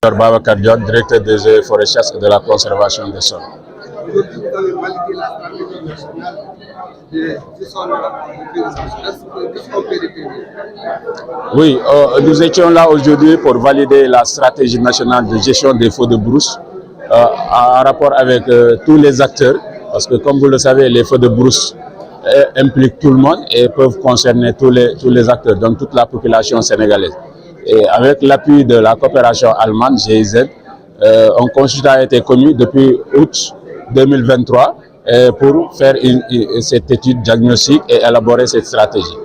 Babacar Diop, directeur des eaux et forêts chasse et de la conservation des sols. Aujourd'hui, vous avez validé la stratégie nationale de gestion de la Qu'est-ce qu'on peut retenir? Oui, nous étions là aujourd'hui pour valider la stratégie nationale de gestion des feux de brousse en rapport avec tous les acteurs, parce que comme vous le savez, les feux de brousse impliquent tout le monde et peuvent concerner tous les acteurs, donc toute la population sénégalaise. Et avec l'appui de la coopération allemande, GIZ, un consultant a été connu depuis août 2023 pour faire cette étude diagnostique et élaborer cette stratégie.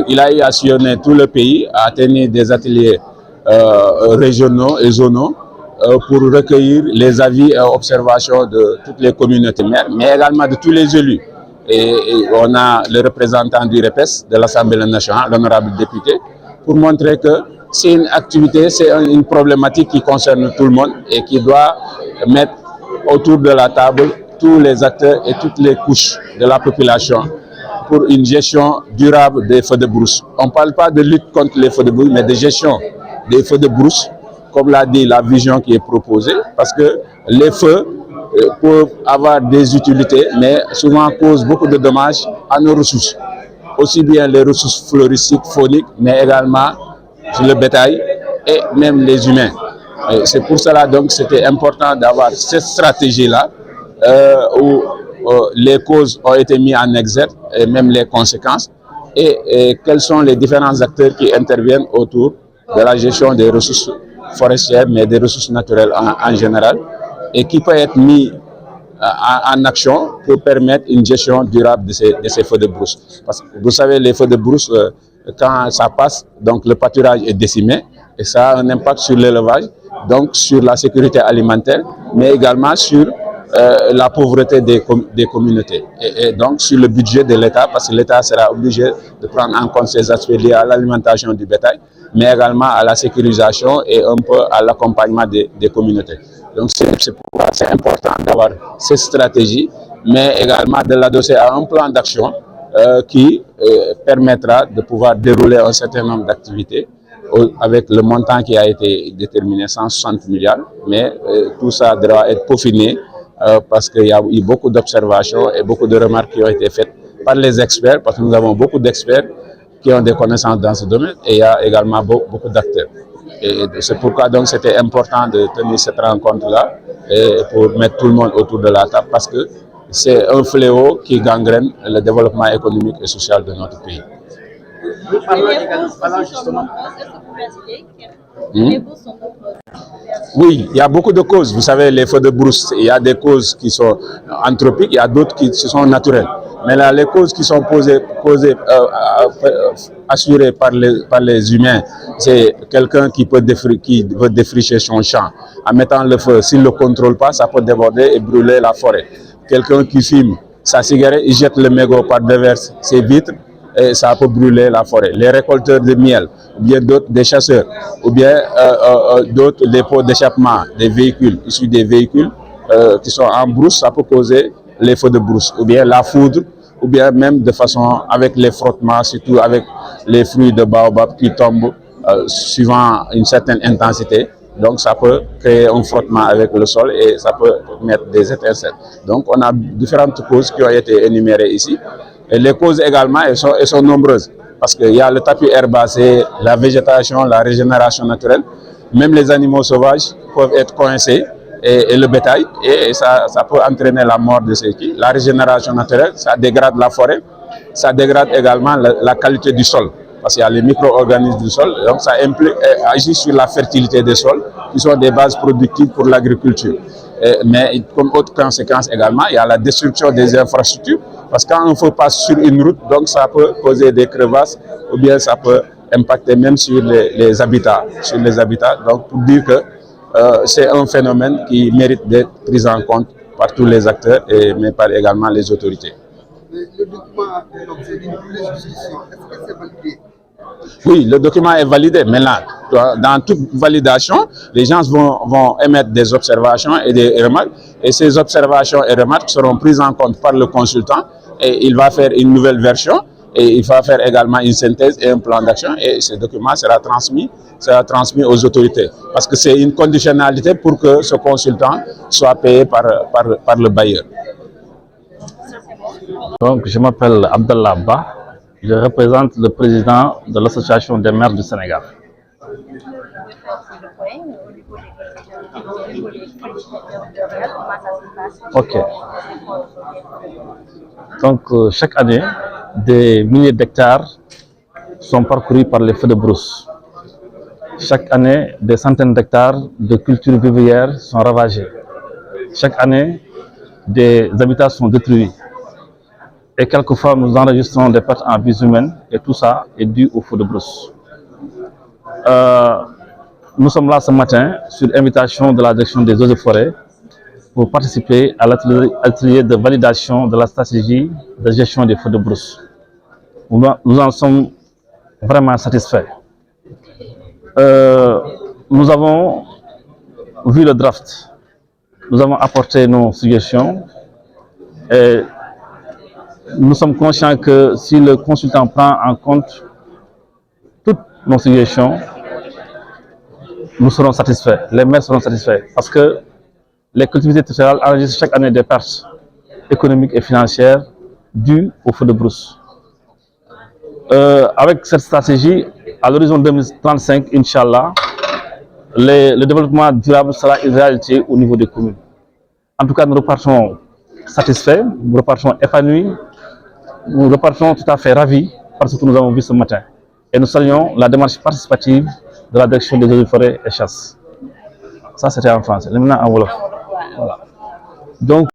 Il a eu à sillonner tout le pays, à tenir des ateliers régionaux et zonaux pour recueillir les avis et observations de toutes les communautés, mais également de tous les élus. Et on a le représentant du REPES, de l'Assemblée nationale, l'honorable député, pour montrer que c'est une activité, c'est une problématique qui concerne tout le monde et qui doit mettre autour de la table tous les acteurs et toutes les couches de la population pour une gestion durable des feux de brousse. On ne parle pas de lutte contre les feux de brousse, mais de gestion des feux de brousse, comme l'a dit la vision qui est proposée, parce que les feux peuvent avoir des utilités, mais souvent causent beaucoup de dommages à nos ressources, aussi bien les ressources floristiques, fauniques, mais également sur le bétail et même les humains. C'est pour cela donc c'était important d'avoir cette stratégie-là où les causes ont été mises en exergue et même les conséquences et quels sont les différents acteurs qui interviennent autour de la gestion des ressources forestières, mais des ressources naturelles en général et qui peut être mis en action pour permettre une gestion durable de ces feux de brousse. Parce que vous savez, les feux de brousse, quand ça passe, donc le pâturage est décimé et ça a un impact sur l'élevage, donc sur la sécurité alimentaire, mais également sur la pauvreté des communautés et donc sur le budget de l'État, parce que l'État sera obligé de prendre en compte ces aspects liés à l'alimentation du bétail, mais également à la sécurisation et un peu à l'accompagnement des communautés. Donc c'est important d'avoir cette stratégie, mais également de l'adosser à un plan d'action qui permettra de pouvoir dérouler un certain nombre d'activités avec le montant qui a été déterminé, 160 milliards, mais tout ça devra être peaufiné parce qu'il y a eu beaucoup d'observations et beaucoup de remarques qui ont été faites par les experts, parce que nous avons beaucoup d'experts qui ont des connaissances dans ce domaine et il y a également beaucoup d'acteurs. Et c'est pourquoi donc c'était important de tenir cette rencontre-là pour mettre tout le monde autour de la table, parce que c'est un fléau qui gangrène le développement économique et social de notre pays. Oui, il y a beaucoup de causes. Vous savez, les feux de brousse, il y a des causes qui sont anthropiques, il y a d'autres qui sont naturelles. Mais là, les causes qui sont assurées par les humains, c'est quelqu'un qui veut défricher son champ. En mettant le feu, s'il ne le contrôle pas, ça peut déborder et brûler la forêt. Quelqu'un qui fume sa cigarette, il jette le mégot par devers ses vitres et ça peut brûler la forêt. Les récolteurs de miel, ou bien d'autres, des chasseurs, ou bien d'autres, des pots d'échappement, des véhicules, issus des véhicules qui sont en brousse, ça peut causer les feux de brousse, ou bien la foudre, ou bien même de façon avec les frottements, surtout avec les fruits de baobab qui tombent suivant une certaine intensité. Donc ça peut créer un frottement avec le sol et ça peut mettre des étincelles. Donc on a différentes causes qui ont été énumérées ici. Et les causes également, elles sont nombreuses. Parce qu'il y a le tapis herbacé, la végétation, la régénération naturelle. Même les animaux sauvages peuvent être coincés et le bétail. Et ça peut entraîner la mort de ceux qui. La régénération naturelle, ça dégrade la forêt. Ça dégrade également la qualité du sol. Parce qu'il y a les micro-organismes du sol, donc ça agit sur la fertilité des sols, qui sont des bases productives pour l'agriculture. Mais comme autre conséquence également, il y a la destruction des infrastructures, parce que quand un feu passe sur une route, donc ça peut causer des crevasses, ou bien ça peut impacter même sur les habitats. Donc pour dire que c'est un phénomène qui mérite d'être pris en compte par tous les acteurs, mais par également les autorités. Le document a fait l'objet d'une discussion. Est-ce que c'est validé? Oui, le document est validé. Maintenant, dans toute validation, les gens vont émettre des observations et des remarques. Et ces observations et remarques seront prises en compte par le consultant et il va faire une nouvelle version. Et il va faire également une synthèse et un plan d'action, et ce document sera transmis aux autorités. Parce que c'est une conditionnalité pour que ce consultant soit payé par le bailleur. Donc, je m'appelle Abdallah Ba, je représente le président de l'Association des maires du Sénégal. Ok. Donc, chaque année, des milliers d'hectares sont parcourus par les feux de brousse. Chaque année, des centaines d'hectares de cultures vivrières sont ravagés. Chaque année, des habitats sont détruits. Et quelquefois, nous enregistrons des pertes en vies humaines, et tout ça est dû au feu de brousse. Nous sommes là ce matin sur invitation de la direction des eaux et forêts pour participer à l'atelier de validation de la stratégie de gestion des feux de brousse. Nous en sommes vraiment satisfaits. Nous avons vu le draft, nous avons apporté nos suggestions et nous sommes conscients que si le consultant prend en compte toutes nos suggestions, nous serons satisfaits, les maires seront satisfaits, parce que les collectivités territoriales enregistrent chaque année des pertes économiques et financières dues au feu de brousse. Avec cette stratégie, à l'horizon 2035, Inch'Allah, le développement durable sera une réalité au niveau des communes. En tout cas, nous repartons satisfaits, nous repartons épanouis, nous repartons tout à fait ravis par ce que nous avons vu ce matin. Et nous saluons la démarche participative de la direction des eaux et forêts et chasse. Ça, c'était en français. Maintenant, en wolof. Voilà. Donc,